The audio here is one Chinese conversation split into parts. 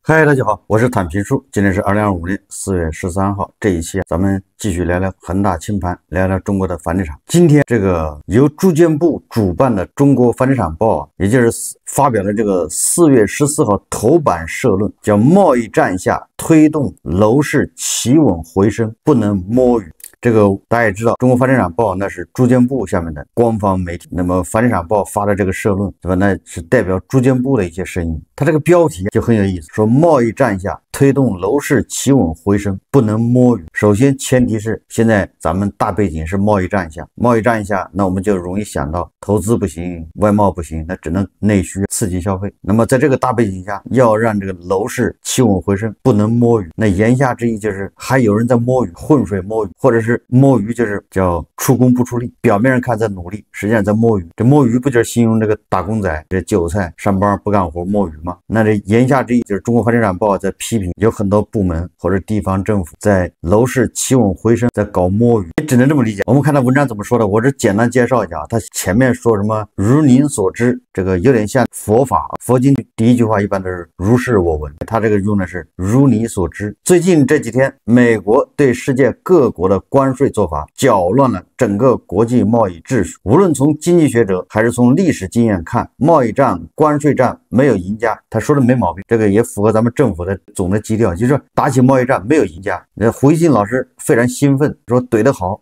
嗨，大家好，我是坦平叔。今天是2025年4月13号，这一期咱们继续聊聊恒大清盘，聊聊中国的房地产。今天这个由住建部主办的中国房地产报也就是发表了这个4月14号头版社论，叫贸易战下推动楼市企稳回升，不能摸鱼。这个大家也知道，中国房地产报那是住建部下面的官方媒体，那么房地产报发的这个社论，对吧？那是代表住建部的一些声音。它这个标题就很有意思，说贸易战下推动楼市企稳回升，不能摸鱼。首先前提是现在咱们大背景是贸易战下，贸易战下，那我们就容易想到投资不行，外贸不行，那只能内需刺激消费。那么在这个大背景下，要让这个楼市企稳回升，不能摸鱼。那言下之意就是还有人在摸鱼，浑水摸鱼，或者是摸鱼就是叫出工不出力，表面上看在努力，实际上在摸鱼。这摸鱼不就是形容这个打工仔、这韭菜上班不干活摸鱼吗？那这言下之意就是中国房地产报在批评有很多部门或者地方政府在楼市企稳回升在搞摸鱼，也只能这么理解。我们看他文章怎么说的，我这简单介绍一下啊。他前面说什么如您所知，这个有点像佛法，佛经第一句话一般都是如是我闻，他这个用的是如你所知。最近这几天，美国对世界各国的关税做法搅乱了整个国际贸易秩序。无论从经济学者还是从历史经验看，贸易战、关税战没有赢家。他说的没毛病，这个也符合咱们政府的总的基调，就是说打起贸易战没有赢家。胡锡进老师非常兴奋，说怼得好，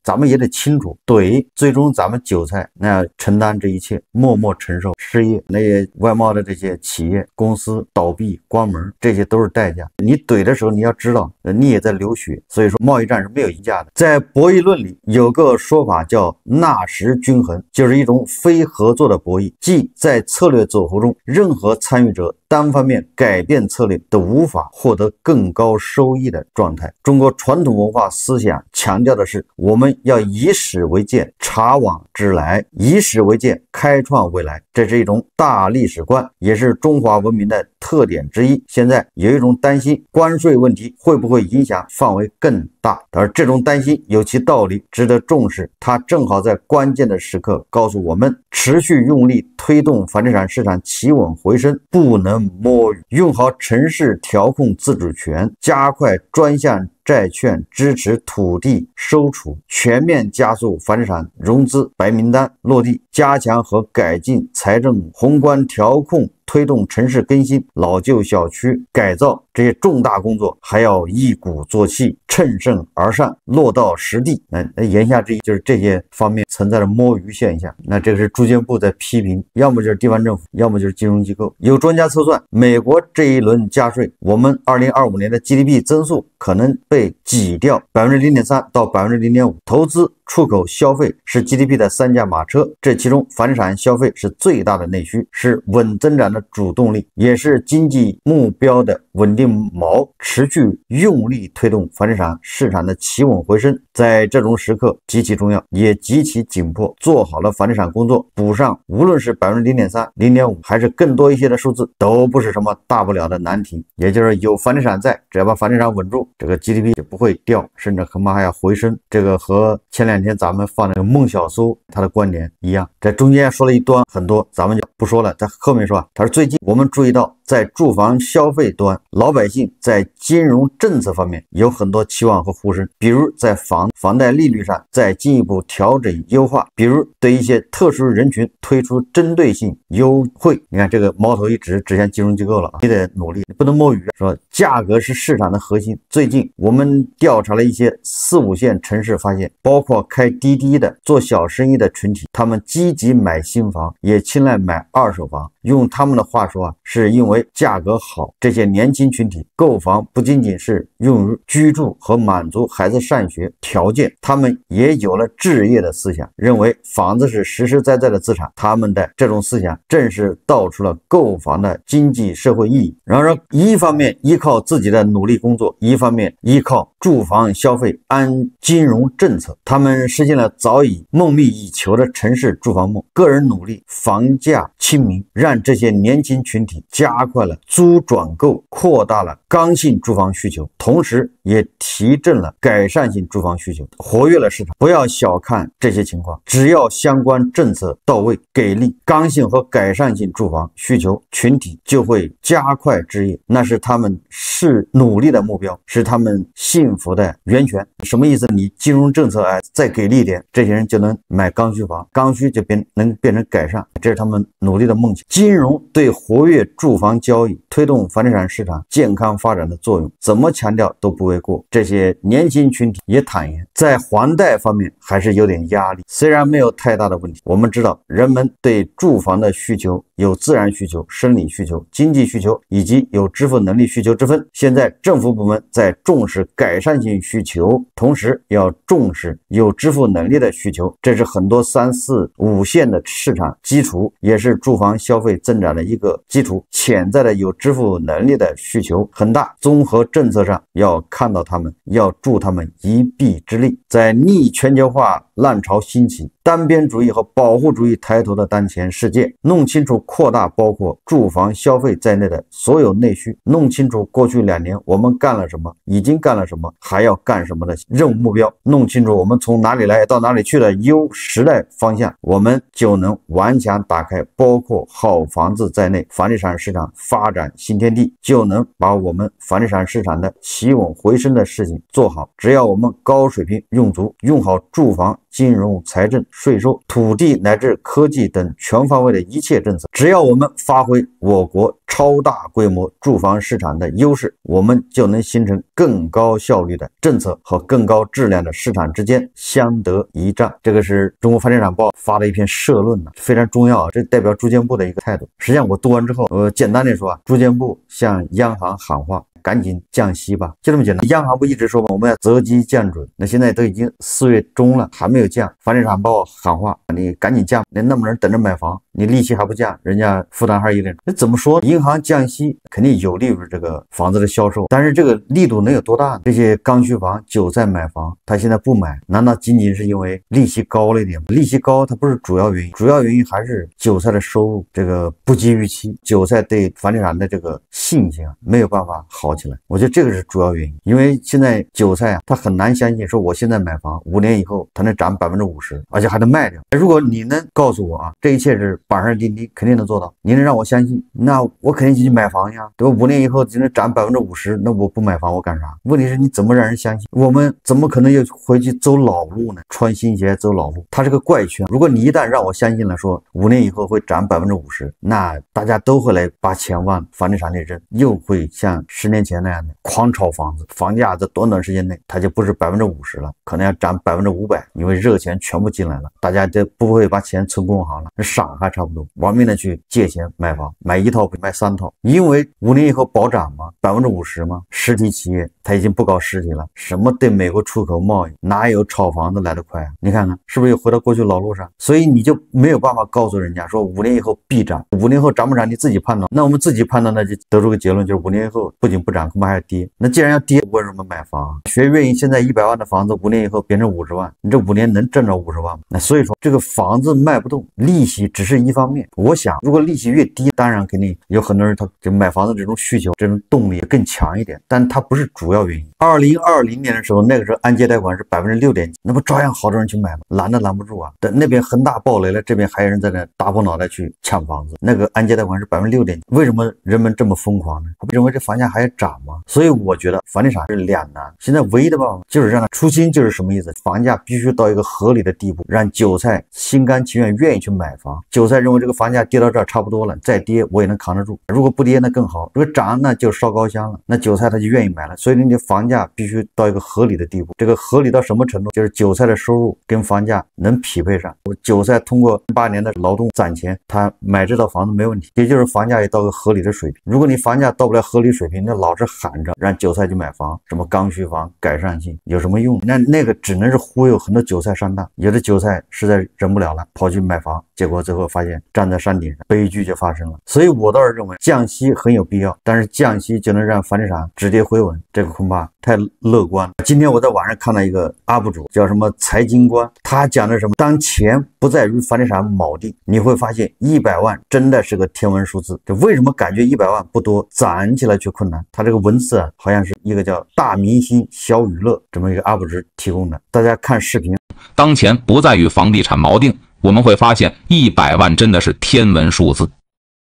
咱们也得清楚怼，最终咱们韭菜那要承担这一切，默默承受失业，那些外贸的这些企业公司倒闭关门，这些都是代价。你怼的时候你要知道你也在流血，所以说贸易战是没有赢家的。在博弈论里有个说法叫纳什均衡，就是一种非合作的博弈，即在策略走活中，任何参与者单方面改变策略都无法获得更高收益的状态。中国传统文化思想强调的是，我们要以史为鉴，察往知来，以史为鉴，开创未来，这是一种大历史观，也是中华文明的特点之一。现在有一种担心，关税问题会不会影响范围更大，而这种担心有其道理，值得重视。它正好在关键的时刻告诉我们，持续用力推动房地产市场企稳回升，不能摸鱼，用好城市调控自主权，加快专项债券支持土地收储，全面加速房地产融资白名单落地，加强和改进财政宏观调控，推动城市更新、老旧小区改造，这些重大工作还要一鼓作气，乘胜而上，落到实地。那言下之意就是这些方面存在着摸鱼现象。那这个是住建部在批评，要么就是地方政府，要么就是金融机构。有专家测算，美国这一轮加税，我们2025年的 GDP 增速可能被挤掉 0.3% 到 0.5%。投资、出口、消费是 GDP 的三驾马车，这其中房地产消费是最大的内需，是稳增长的主动力，也是经济目标的稳定锚。持续用力推动房地产市场的企稳回升，在这种时刻极其重要，也极其紧迫。做好了房地产工作，补上无论是 0.3%、0.5%还是更多一些的数字，都不是什么大不了的难题。也就是有房地产在，只要把房地产稳住，这个 GDP 就不会掉，甚至恐怕还要回升。这个和前两天咱们放那个孟小苏他的观点一样。在中间说了一段很多，咱们就不说了，在后面说，他说最近我们注意到，在住房消费端，老百姓在金融政策方面有很多期望和呼声，比如在房贷利率上再进一步调整优化，比如对一些特殊人群推出针对性优惠。你看这个矛头一指向金融机构了，你得努力，不能摸鱼。说价格是市场的核心，最近我们调查了一些4、5线城市，发现包括开滴滴的、做小生意的群体，他们积极买新房，也青睐买二手房。用他们的话说是因为价格好。这些年轻群体购房不仅仅是用于居住和满足孩子上学条件，他们也有了置业的思想，认为房子是实实在在的资产。他们的这种思想正是道出了购房的经济社会意义。然而一方面依靠自己的努力工作，一方面依靠住房消费安金融政策，他们实现了早已梦寐以求的城市住房梦。个人努力、房价亲民，让这些年轻群体加快了租转购，扩大了刚性住房需求，同时也提振了改善性住房需求，活跃了市场。不要小看这些情况，只要相关政策到位给力，刚性和改善性住房需求群体就会加快置业，那是他们是努力的目标，是他们幸福的源泉。什么意思？你金融政策再给力一点，这些人就能买刚需房，刚需就能变成改善，这是他们努力的梦想。金融对活跃住房交易、推动房地产市场健康发展的作用，怎么强调都不为过。这些年轻群体也坦言，在还贷方面还是有点压力，虽然没有太大的问题。我们知道，人们对住房的需求有自然需求、生理需求、经济需求以及有支付能力需求之分。现在政府部门在重视改善性需求，同时要重视有支付能力的需求，这是很多3、4、5线的市场基础，也是住房消费增长的一个基础。潜在的有支付能力的需求很大，综合政策上要看到他们，要助他们一臂之力。在逆全球化浪潮兴起、单边主义和保护主义抬头的当前世界，弄清楚扩大包括住房消费在内的所有内需，弄清楚过去2年我们干了什么，已经干了什么，还要干什么的任务目标，弄清楚我们从哪里来到哪里去的优时代方向，我们就能顽强打开包括好房子在内房地产市场发展新天地，就能把我们房地产市场的起稳回升的事情做好。只要我们高水平用足，用好住房、金融、财政、税收、土地乃至科技等全方位的一切政策，只要我们发挥我国超大规模住房市场的优势，我们就能形成更高效率的政策和更高质量的市场之间相得益彰。这个是中国房地产报发的一篇社论，非常重要，这代表住建部的一个态度。实际上我读完之后，简单的说住建部向央行喊话，赶紧降息吧，就这么简单。央行不一直说吗？我们要择机降准，那现在都已经4月中了，还没有降。房地产报喊话，你赶紧降，那么多人等着买房，你利息还不降，人家负担还是有点。那怎么说？银行降息肯定有利于这个房子的销售，但是这个力度能有多大呢？这些刚需房、韭菜买房，他现在不买，难道仅仅是因为利息高了一点吗？利息高它不是主要原因，主要原因还是韭菜的收入这个不及预期，韭菜对房地产的这个信心没有办法好起来。我觉得这个是主要原因，因为现在韭菜他很难相信说我现在买房5年以后它能涨50%，而且还能卖掉。如果你能告诉我这一切是板上钉钉，肯定能做到，你能让我相信，那我肯定就去买房呀，对吧？5年以后就能涨50%，那我不买房我干啥？问题是你怎么让人相信？我们怎么可能又回去走老路呢？穿新鞋走老路，它是个怪圈。如果你一旦让我相信了说5年以后会涨50%，那大家都会来把钱往房地产里扔，又会像10年前那样的狂炒房子，房价在短短时间内它就不是50%了，可能要涨500%，因为热钱全部进来了，大家就不会把钱存公行了，傻还差不多，玩命的去借钱买房，买1套买3套，因为5年以后保涨吗？50%吗？实体企业它已经不搞实体了，什么对美国出口贸易，哪有炒房子来得快啊？你看看是不是又回到过去老路上？所以你就没有办法告诉人家说5年以后必涨，5年后涨不涨你自己判断。那我们自己判断，那就得出个结论，就是5年以后不仅不涨，恐怕还要跌。那既然要跌，为什么买房？谁愿意现在100万的房子5年以后变成50万？你这5年能挣着50万吗？那所以说这个房子卖不动，利息只是一方面。我想如果利息越低，当然肯定有很多人他就买房子这种需求这种动力更强一点，但它不是主要原因。2020年的时候，那个时候按揭贷款是6%几，那不照样好多人去买吗？拦都拦不住啊！等那边恒大暴雷了，这边还有人在那大破脑袋去抢房子，那个按揭贷款是6%几，为什么人们这么疯狂呢？他不认为这房价还要涨吗？所以我觉得房地产是两难，现在唯一的办法就是让它初心，就是什么意思？房价必须到一个合理的地步，让韭菜心甘情愿愿意去买房。韭菜认为这个房价跌到这儿差不多了，再跌我也能扛得住，如果不跌那更好，如果涨那就烧高香了，那韭菜他就愿意买了。所以你的房价必须到一个合理的地步，这个合理到什么程度？就是韭菜的收入跟房价能匹配上。韭菜通过8年的劳动攒钱，他买这套房子没问题，也就是房价也到个合理的水平。如果你房价到不了合理水平，那老是喊着让韭菜去买房，什么刚需房、改善性有什么用？那个只能是忽悠很多韭菜上当，有的韭菜实在忍不了了，跑去买房，结果最后发现站在山顶上，悲剧就发生了。所以我倒是认为降息很有必要，但是降息就能让房地产止跌回稳，这个恐怕太乐观了。今天我在网上看到一个 UP 主叫什么财经观，他讲的什么当钱不在于房地产锚定，你会发现100万真的是个天文数字。就为什么感觉100万不多，攒起来却困难？他这个文字色好像是一个叫大明星小娱乐这么一个 UP 主提供的，大家看视频。当前不再与房地产锚定，我们会发现100万真的是天文数字。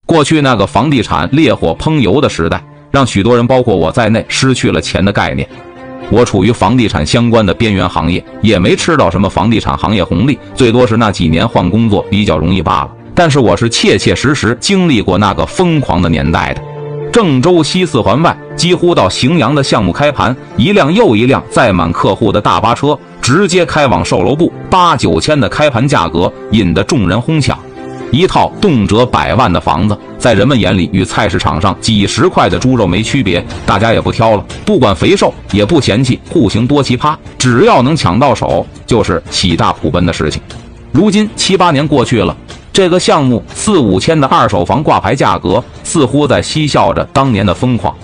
过去那个房地产烈火烹油的时代，让许多人包括我在内失去了钱的概念。我处于房地产相关的边缘行业，也没吃到什么房地产行业红利，最多是那几年换工作比较容易罢了。但是我是切切实实经历过那个疯狂的年代的。郑州西四环外，几乎到荥阳的项目开盘，一辆又一辆载满客户的大巴车直接开往售楼部，8、9千的开盘价格引得众人哄抢。一套动辄100万的房子，在人们眼里与菜市场上几10块的猪肉没区别，大家也不挑了，不管肥瘦，也不嫌弃户型多奇葩，只要能抢到手，就是喜大普奔的事情。如今7、8年过去了，这个项目4、5千的二手房挂牌价格，似乎在嬉笑着当年的疯狂。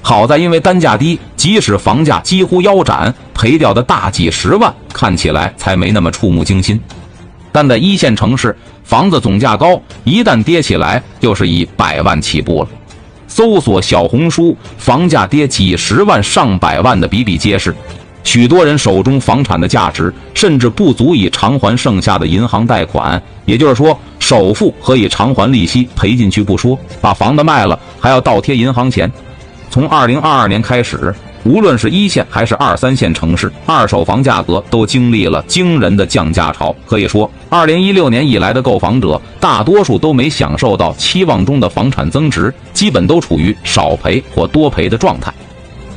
好在因为单价低，即使房价几乎腰斩，赔掉的大几10万，看起来才没那么触目惊心。但在1线城市，房子总价高，一旦跌起来，就是以100万起步了。搜索小红书，房价跌几10万、上100万的比比皆是。许多人手中房产的价值，甚至不足以偿还剩下的银行贷款。也就是说，首付和以偿还利息赔进去不说，把房子卖了还要倒贴银行钱。从2022年开始，无论是1线还是2、3线城市，二手房价格都经历了惊人的降价潮。可以说，2016年以来的购房者，大多数都没享受到期望中的房产增值，基本都处于少赔或多赔的状态。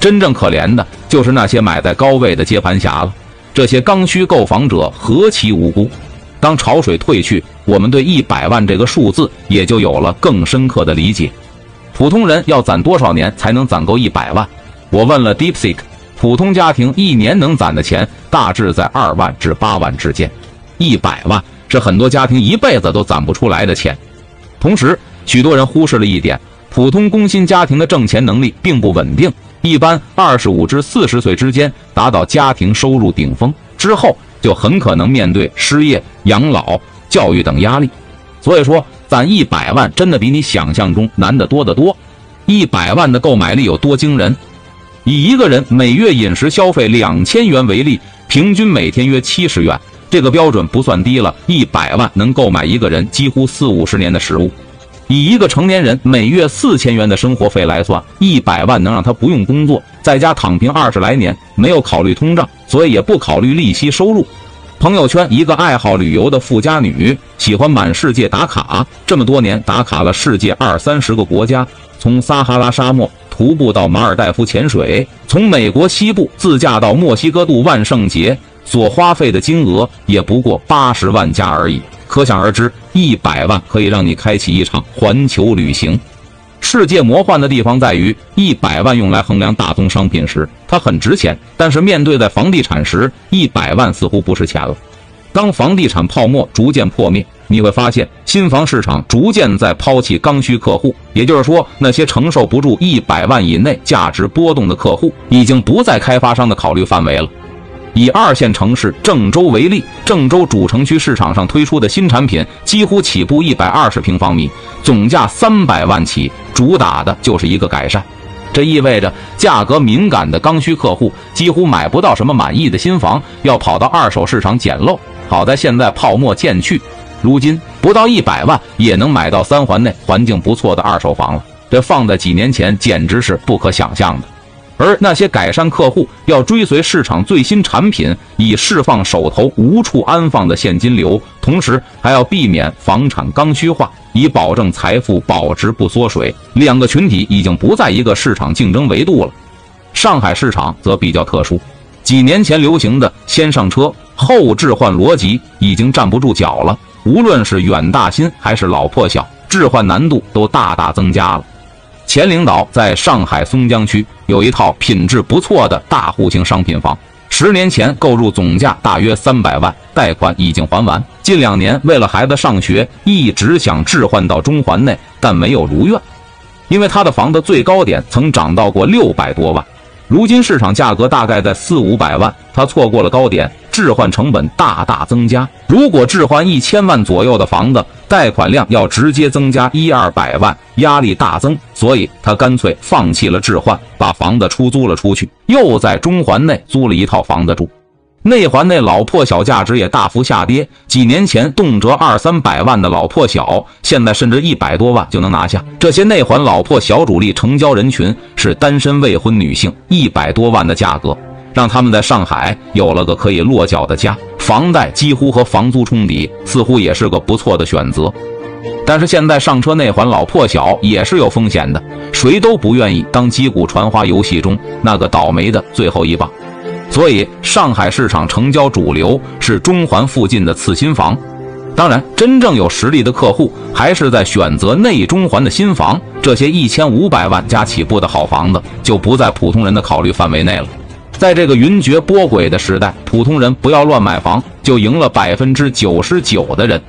真正可怜的就是那些买在高位的接盘侠了。这些刚需购房者何其无辜！当潮水退去，我们对100万这个数字也就有了更深刻的理解。普通人要攒多少年才能攒够100万？我问了 DeepSeek， 普通家庭1年能攒的钱大致在2万至8万之间。100万是很多家庭一辈子都攒不出来的钱。同时，许多人忽视了一点，普通工薪家庭的挣钱能力并不稳定，一般25至40岁之间达到家庭收入顶峰之后，就很可能面对失业、养老、教育等压力。所以说，攒100万真的比你想象中难得多得多。100万的购买力有多惊人？以一个人每月饮食消费2000元为例，平均每天约70元，这个标准不算低了。100万能购买一个人几乎40、50年的食物。以一个成年人每月4000元的生活费来算，100万能让他不用工作，在家躺平20来年，没有考虑通胀，所以也不考虑利息收入。朋友圈一个爱好旅游的富家女，喜欢满世界打卡，这么多年打卡了世界20、30个国家，从撒哈拉沙漠徒步到马尔代夫潜水，从美国西部自驾到墨西哥度万圣节，所花费的金额也不过80万加而已。可想而知，100万可以让你开启一场环球旅行。世界魔幻的地方在于，100万用来衡量大宗商品时，它很值钱；但是面对在房地产时，100万似乎不是钱了。当房地产泡沫逐渐破灭，你会发现新房市场逐渐在抛弃刚需客户，也就是说，那些承受不住100万以内价值波动的客户，已经不在开发商的考虑范围了。以2线城市郑州为例，郑州主城区市场上推出的新产品几乎起步120平方米，总价300万起，主打的就是一个改善。这意味着价格敏感的刚需客户几乎买不到什么满意的新房，要跑到二手市场捡漏。好在现在泡沫渐去，如今不到100万也能买到3环内环境不错的二手房了，这放在几年前简直是不可想象的。而那些改善客户要追随市场最新产品，以释放手头无处安放的现金流，同时还要避免房产刚需化，以保证财富保值不缩水。两个群体已经不在一个市场竞争维度了。上海市场则比较特殊，几年前流行的先上车后置换逻辑已经站不住脚了，无论是远大新还是老破小，置换难度都大大增加了。前领导在上海松江区有一套品质不错的大户型商品房，10年前购入总价大约300万，贷款已经还完。近2年为了孩子上学，一直想置换到中环内，但没有如愿，因为他的房子最高点曾涨到过600多万，如今市场价格大概在400、500万，他错过了高点，置换成本大大增加。如果置换1000万左右的房子，贷款量要直接增加100-200万，压力大增，所以他干脆放弃了置换，把房子出租了出去，又在中环内租了一套房子住。内环内老破小价值也大幅下跌，几年前动辄200-300万的老破小，现在甚至100多万就能拿下。这些内环老破小主力成交人群是单身未婚女性，100多万的价格让他们在上海有了个可以落脚的家，房贷几乎和房租冲抵，似乎也是个不错的选择。但是现在上车内环老破小也是有风险的，谁都不愿意当击鼓传花游戏中那个倒霉的最后一棒。所以上海市场成交主流是中环附近的次新房，当然真正有实力的客户还是在选择内中环的新房，这些1500万加起步的好房子就不在普通人的考虑范围内了。在这个云谲波诡的时代，普通人不要乱买房，就赢了99%的人。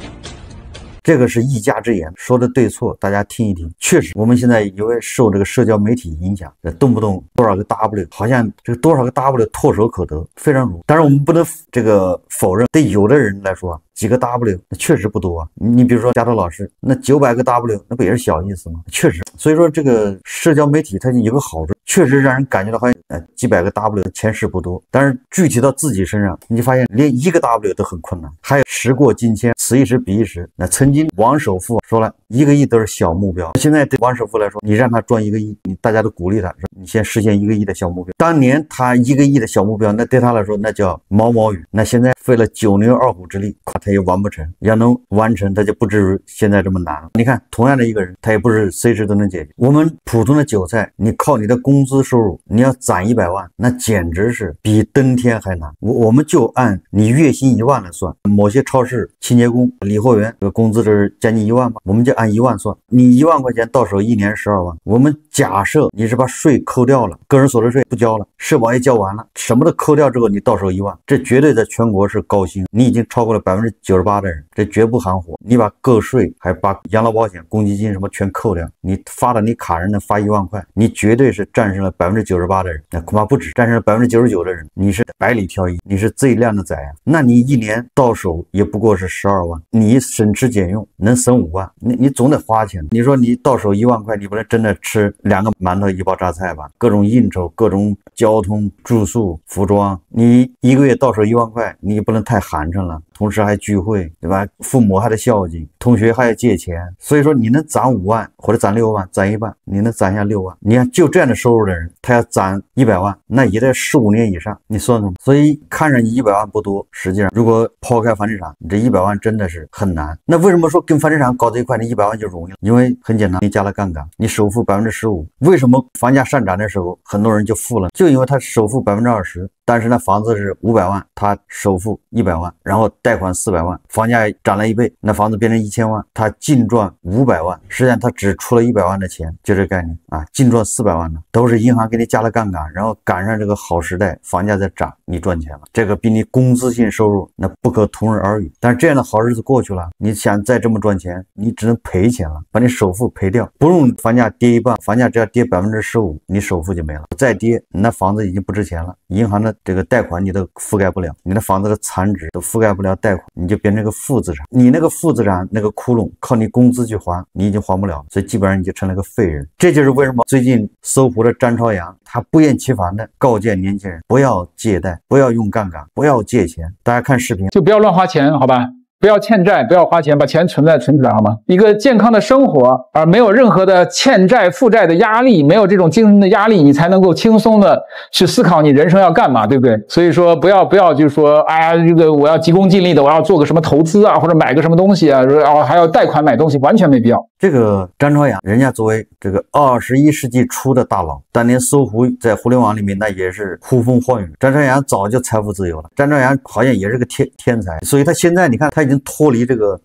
这个是一家之言，说的对错大家听一听。确实我们现在因为受这个社交媒体影响，动不动多少个 W， 好像这个多少个 W 唾手可得，非常容易。但是我们不能这个否认，对有的人来说几个 W 那确实不多啊。你比如说加州老师，那900个 W 那不也是小意思吗？确实。所以说这个社交媒体它有个好处，确实让人感觉到好像几百个 W 钱是不多，但是具体到自己身上，你就发现连1个 W 都很困难。还有时过境迁，此一时彼一时。那曾经王首富说了，1个亿都是小目标。现在对王首富来说，你让他赚1个亿，大家都鼓励他，说你先实现1个亿的小目标。当年他1个亿的小目标，那对他来说那叫毛毛雨。那现在费了9牛2虎之力，他也完不成。要能完成，他就不至于现在这么难了。你看，同样的一个人，他也不是随时都能解决。我们普通的韭菜，你靠你的工资收入，你要攒100万，那简直是比登天还难。我们就按你月薪1万来算，某些超市清洁工、理货员这个工资是将近1万吧，我们就按1万算。你1万块钱到手，1年12万。我们假设你是把税扣掉了，个人所得税不交了，社保也交完了，什么都扣掉之后，你到手1万，这绝对在全国是高薪，你已经超过了98%的人，这绝不含糊。你把个税还把养老保险、公积金什么全扣掉，你发了你卡人能发1万块，你绝对是战胜了98%的人，那恐怕不止，战胜了99%的人，你是百里挑一，你是最靓的仔啊！那你1年到手也不过是12万，你省吃俭用能省5万，你总得花钱。你说你到手1万块，你不能真的吃2个馒头1包榨菜吧？各种应酬、各种交通、住宿、服装，你1个月到手1万块，你不能太寒碜了。同时还聚会，对吧？父母还得孝敬，同学还要借钱，所以说你能攒5万或者攒6万，攒一半，你能攒下6万。你看就这样的收入的人，他要攒100万，那也得15年以上，你算算。所以看上去100万不多，实际上如果抛开房地产，你这100万真的是很难。那为什么说跟房地产搞在一块，你100万就容易了？因为很简单，你加了杠杆，你首付15%。为什么房价上涨的时候很多人就付了？就因为他首付20%，但是那房子是500万，他首付100万，然后贷款400万，房价涨了1倍，那房子变成1000万，他净赚500万，实际上他只出了100万的钱，就这概念啊，净赚400万的，都是银行给你加了杠杆，然后赶上这个好时代，房价在涨，你赚钱了，这个比你工资性收入那不可同日而语。但是这样的好日子过去了，你想再这么赚钱，你只能赔钱了，把你首付赔掉，不用房价跌一半，房价只要跌15%，你首付就没了，再跌，你那房子已经不值钱了，银行的这个贷款你都覆盖不了，你的房子的残值都覆盖不了贷款，你就变成个负资产，你那个负资产那个窟窿靠你工资去还，你已经还不了，所以基本上你就成了个废人。这就是为什么最近搜狐的张朝阳他不厌其烦的告诫年轻人不要借贷，不要用杠杆，不要借钱。大家看视频就不要乱花钱，好吧？不要欠债，不要花钱，把钱存起来好吗？一个健康的生活，而没有任何的欠债负债的压力，没有这种精神的压力，你才能够轻松的去思考你人生要干嘛，对不对？所以说不要就是说，哎呀，这个我要急功近利的，我要做个什么投资啊，或者买个什么东西啊，还要贷款买东西，完全没必要。这个张朝阳，人家作为这个21世纪初的大佬，当年搜狐在互联网里面那也是呼风唤雨。张朝阳早就财富自由了，张朝阳好像也是个天才，所以他现在你看他已经脱离这个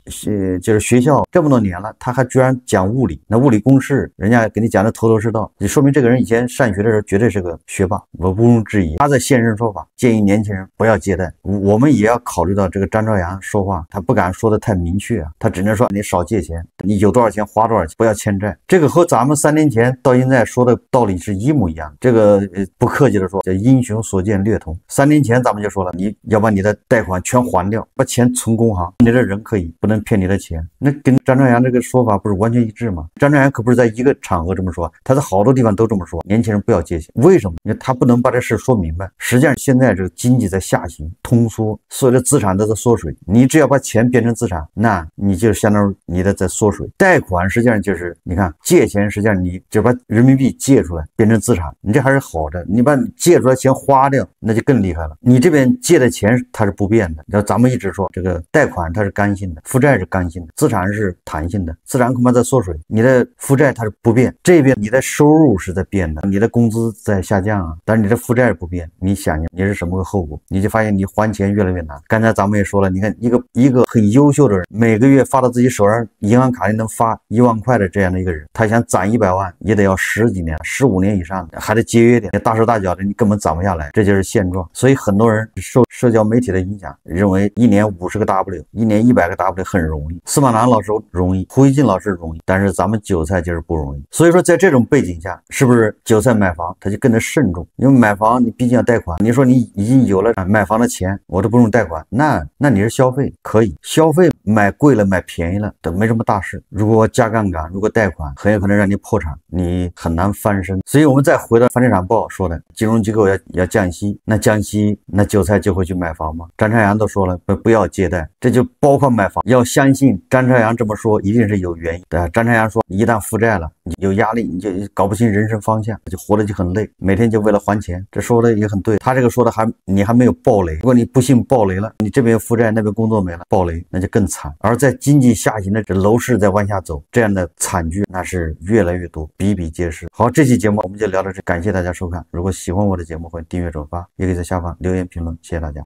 就是学校这么多年了，他还居然讲物理，那物理公式人家给你讲的头头是道，就说明这个人以前上学的时候绝对是个学霸，我毋庸置疑。他在现身说法，建议年轻人不要借贷。我们也要考虑到这个张朝阳说话，他不敢说的太明确啊，他只能说你少借钱，你有多少钱钱花多少钱，不要欠债。这个和咱们3年前到现在说的道理是一模一样的。这个不客气的说，叫英雄所见略同。3年前咱们就说了，你要把你的贷款全还掉，把钱存工行，你的人可以，不能骗你的钱。那跟张朝阳这个说法不是完全一致吗？张朝阳可不是在一个场合这么说，他在好多地方都这么说，年轻人不要借钱。为什么？因为他不能把这事说明白。实际上现在这个经济在下行通缩，所有的资产都在缩水，你只要把钱变成资产，那你就相当于你的在缩水。贷款实际上就是你看借钱，实际上你就把人民币借出来变成资产，你这还是好的。你把借出来钱花掉，那就更厉害了。你这边借的钱它是不变的。然后咱们一直说这个贷款它是刚性的，负债是刚性的，资产是弹性的。资产恐怕在缩水，你的负债它是不变，这边你的收入是在变的，你的工资在下降啊，但是你的负债不变，你想想你是什么个后果？你就发现你还钱越来越难。刚才咱们也说了，你看一个很优秀的人，每个月发到自己手上银行卡里能发1万块的这样的一个人，他想攒100万也得要10几年、15年以上的，还得节约点，大手大脚的你根本攒不下来，这就是现状。所以很多人受社交媒体的影响，认为1年50个 W， 1年100个 W 很容易。司马南老师容易，胡锡进老师容易，但是咱们韭菜就是不容易。所以说在这种背景下，是不是韭菜买房他就更得慎重？因为买房你毕竟要贷款，你说你已经有了买房的钱，我都不用贷款，那你是消费可以消费，买贵了买便宜了都没什么大事。如果加杠杆，如果贷款，很有可能让你破产，你很难翻身。所以我们再回到房地产报说的，金融机构要降息，那降息那韭菜就会去买房吗？张朝阳都说了不要借贷，这就包括买房。要相信张朝阳这么说一定是有原因的。张朝阳说一旦负债了，你有压力，你就搞不清人生方向，就活得就很累，每天就为了还钱。这说的也很对，他这个说的你还没有暴雷。如果你不幸暴雷了，你这边负债那边工作没了，暴雷那就更惨。而在经济下行的这楼市在往下走，这样的惨剧那是越来越多，比比皆是。好，这期节目我们就聊到这，感谢大家收看。如果喜欢我的节目，欢迎订阅转发，也可以在下方留言评论，谢谢大家。